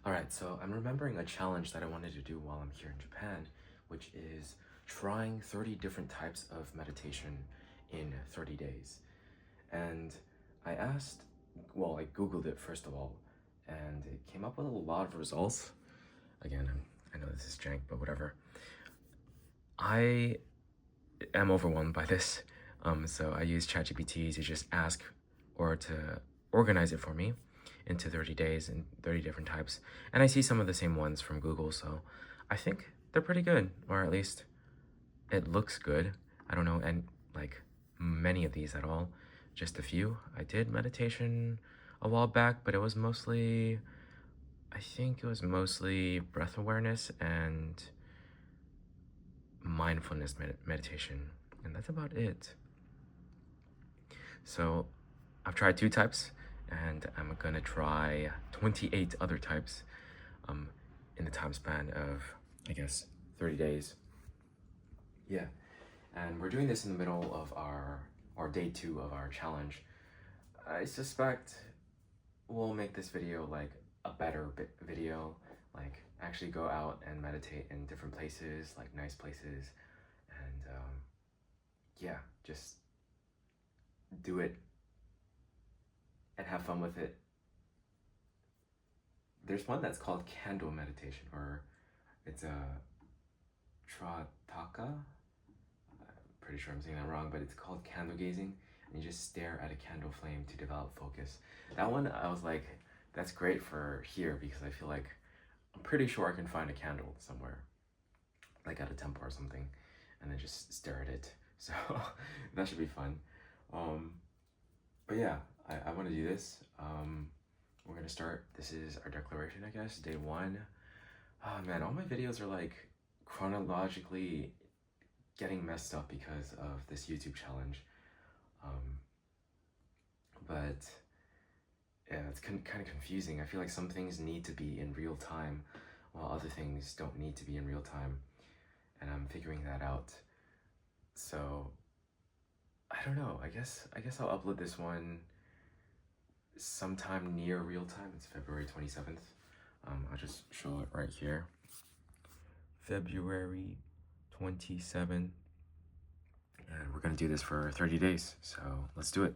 Alright, so I'm remembering a challenge that I wanted to do while I'm here in Japan, which is trying 30 different types of meditation in 30 days. And I asked, well, I Googled it first of all, and it came up with a lot of results. Again, I know this is jank, but whatever. I am overwhelmed by this. So I use ChatGPT to just ask or to organize it for me into 30 days and 30 different types. And I see some of the same ones from Google, so I think they're pretty good, or at least it looks good. I don't know, and like many of these at all, just a few. I did meditation a while back, but it was mostly, I think it was mostly breath awareness and mindfulness meditation, and that's about it. So I've tried 2 types, and I'm gonna try 28 other types in the time span of, I guess, 30 days. Yeah, and we're doing this in the middle of our day 2 of our challenge. I suspect we'll make this video like a better video, like actually go out and meditate in different places, like nice places, and yeah, just do it and have fun with it. There's one that's called candle meditation, or it's a Trataka. I'm pretty sure I'm saying that wrong, but it's called candle gazing, and you just stare at a candle flame to develop focus. That one, I was like, that's great for here because I feel like I'm pretty sure I can find a candle somewhere, like at a temple or something, and then just stare at it. So that should be fun. But yeah, I want to do this. We're gonna start. This is our declaration, I guess. Day 1. Oh man, all my videos are like chronologically getting messed up because of this YouTube challenge. But yeah, it's kind of confusing. I feel like some things need to be in real time while other things don't need to be in real time. And I'm figuring that out. So I don't know. I guess I'll upload this one sometime near real time. It's February 27th. I'll just show it right here. February 27th. And we're gonna do this for 30 days. So let's do it.